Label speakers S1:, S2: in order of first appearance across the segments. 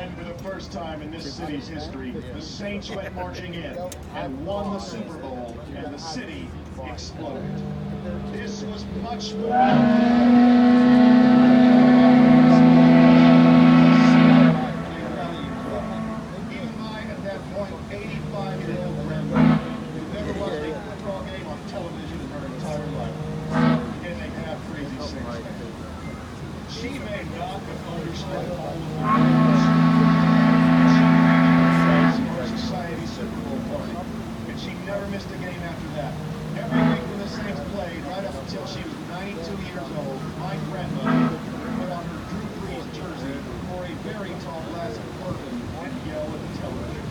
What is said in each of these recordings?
S1: And for the first time in this city's history, the Saints went marching in and won the Super Bowl, and the city exploded. This was much more... She may not have understood all of the rules for society Super Bowl party, and she never missed a game after that. Every week when the Saints played, right up until she was 92 years old, my grandmother would put on her Drew Brees jersey or a very tall glass of bourbon and yell at the television.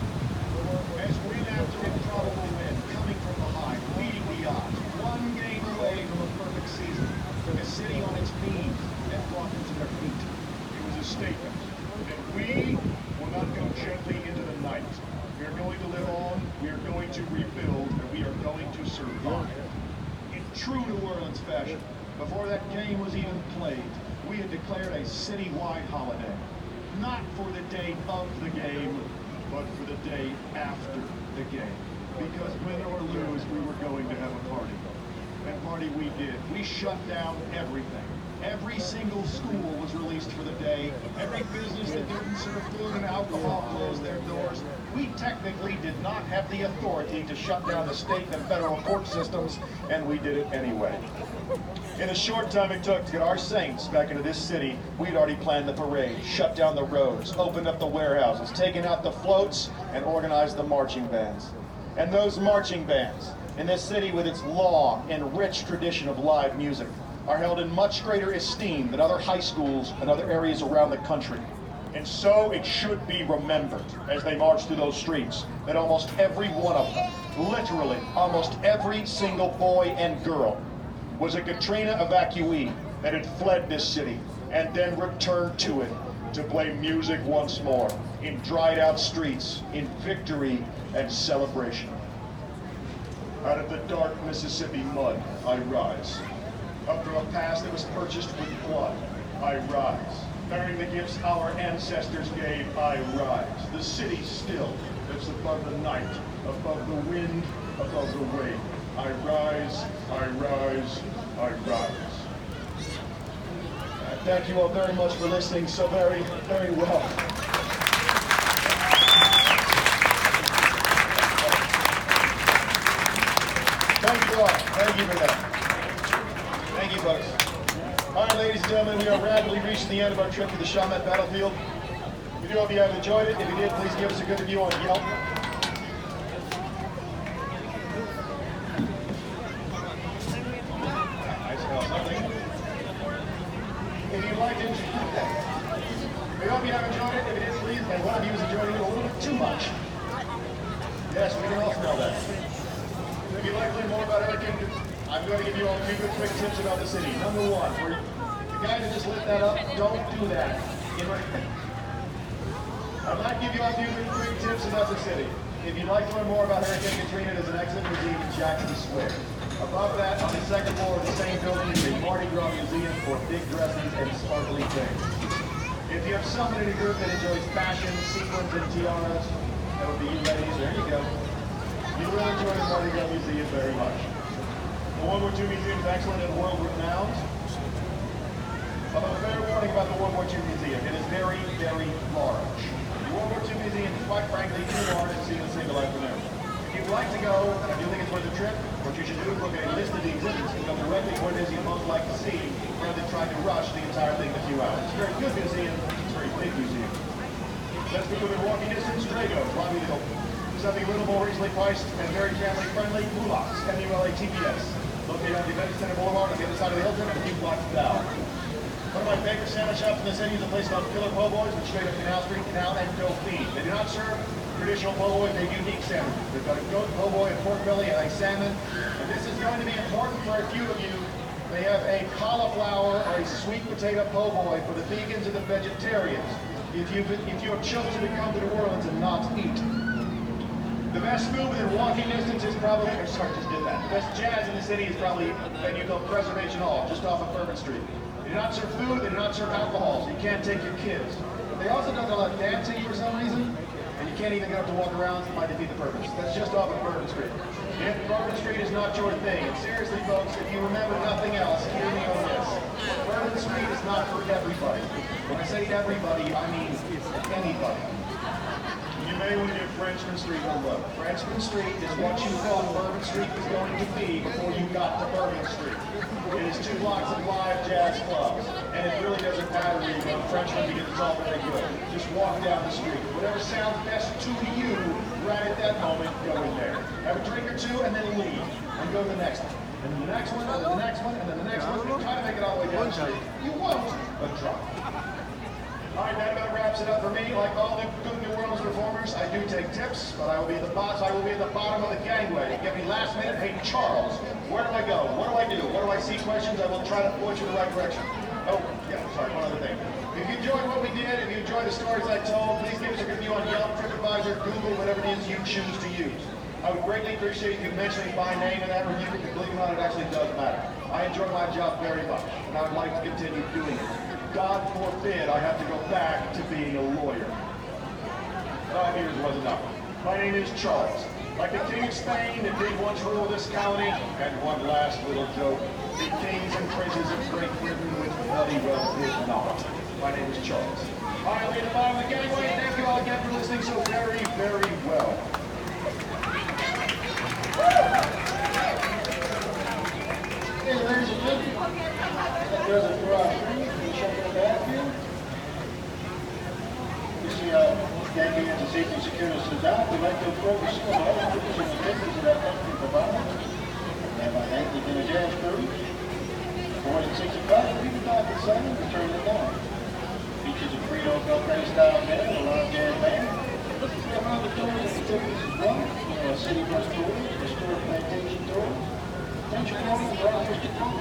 S1: As win after win probably win, coming from behind, leading the odds, one game away from a perfect season, a city on its knees and brought them to their feet. It was a statement that we will not go gently into the night. We are going to live on, we are going to rebuild, and we are going to survive. In true New Orleans fashion, before that game was even played, we had declared a citywide holiday. Not for the day of the game, but for the day after the game. Because win or lose, we were going to have a party. And party we did. We shut down everything. Every single school was released for the day. Every business that didn't serve food and alcohol closed their doors. We technically did not have the authority to shut down the state and federal court systems, and we did it anyway. In the short time it took to get our Saints back into this city, we'd already planned the parade, shut down the roads, opened up the warehouses, taken out the floats, and organized the marching bands. And those marching bands, in this city with its long and rich tradition of live music, are held in much greater esteem than other high schools and other areas around the country. And so it should be remembered as they march through those streets that almost every one of them, literally almost every single boy and girl, was a Katrina evacuee that had fled this city and then returned to it to play music once more in dried out streets, in victory and celebration. Out of the dark Mississippi mud, I rise. Up from a past that was purchased with blood, I rise. Bearing the gifts our ancestors gave, I rise. The city still lives above the night, above the wind, above the wave. I rise, I rise, I rise. Thank you all very much for listening so very, very well. Thank you all. Thank you for that. Thank you, folks. All right, ladies and gentlemen, we are rapidly reaching the end of our trip to the Chalmette battlefield. We do hope you have enjoyed it. If you did, please give us a good review on Yelp. If you'd like to, we hope you have enjoyed it. If you did, please, and one of you is enjoying it a little bit too much. Yes, we can all smell that. If you'd like to learn more about everything, I'm going to give you all a few good quick tips about the city. Number one, for the guys that just lit that up, don't do that. I might give you all a few good quick tips about the city. If you'd like to learn more about Hurricane Katrina, there's an excellent museum in Jackson Square. Above that, on the second floor of the same building, is a Mardi Gras museum for big dresses and sparkly things. If you have someone in a group that enjoys fashion, sequins, and tiaras, that would be you ladies, there you go. You will enjoy the Mardi Gras Museum very much. The World War II Museum is excellent and world renowned. Although a fair warning about the World War II Museum, it is very, very large. The World War II Museum is quite frankly too large to see in a single afternoon. If you'd like to go, and I do think it's worth a trip, what you should do is look at a list of the exhibits and go directly to what it is you'd most like to see, rather than trying to rush the entire thing in a few hours. It's a very good museum, it's a very big museum. Let's go within walking distance, Drago, Bobby Hill. Something a little more reasonably priced and very family-friendly, Mulats, M-U-L-A-T-E-S. Located on the Event Center Boulevard on the other side of the Hilton and a few blocks down. One of my favorite sandwich shops in the city is a place called Killer Po' Boys, which is straight up Canal Street, Canal and Dauphine. They do not serve traditional po' boys, they're unique sandwiches. They've got a goat po' boy, a pork belly, and a salmon. And this is going to be important for a few of you. They have a cauliflower or a sweet potato po' boy for the vegans and the vegetarians. If you have chosen to come to New Orleans and not eat. The best food within walking distance is probably, The best jazz in the city is probably a venue called Preservation Hall, just off of Bourbon Street. They do not serve food, they do not serve alcohol, so you can't take your kids. They also don't allow dancing for some reason, and you can't even get up to walk around, it might defeat the purpose. That's just off of Bourbon Street. If Bourbon Street is not your thing, and seriously folks, if you remember nothing else, hear me on this. Bourbon Street is not for everybody. When I say everybody, I mean anybody. You may want to give Frenchman Street a look. Frenchman Street is what you thought Bourbon Street was going to be before you got to Bourbon Street. It is 2 blocks of live jazz clubs, and it really doesn't matter where you go Frenchman because it's all very good. Just walk down the street. Whatever sounds best to you right at that moment, go in there. Have a drink or two, and then leave. And go to the next one. And then the next one, and then the next one, and then the next one. And try to make it all the way down the street. You won't, but try. All right, that about wraps it up for me. Like all the good New Orleans performers, I do take tips, but I will be at the boss. I will be at the bottom of the gangway. Give me last minute. Hey, Charles, where do I go? What do I do? What do I see questions? I will try to point you in the right direction. Oh, yeah, sorry, one other thing. If you enjoyed what we did, if you enjoyed the stories I told, please give us a review on Yelp, TripAdvisor, Google, whatever it is you choose to use. I would greatly appreciate you mentioning my name in that review, because believe it or not, it actually does matter. I enjoy my job very much, and I would like to continue doing it. God forbid I have to go back to being a lawyer. 5 years was enough. My name is Charles. Like the King of Spain that did once rule this colony, and one last little joke, the kings and princes of Great Britain which bloody well did not. My name is Charles. I'll be at the bottom of the gangway. Thank you all again for listening so very, very well.
S2: Hey, ladies and gentlemen, there's a garage. Yankee and the safety and security says out. We'd like to approach some of the other people and victims of that country provided. And by Yankee in the jazz crew. Boys at 6 o'clock, people talk at 7, return to dawn. Features a Frito Belgrade style band, a live jazz band. Around the doors and activities as well. A city bus tour, historic plantation tour. Country party, and artistic tour.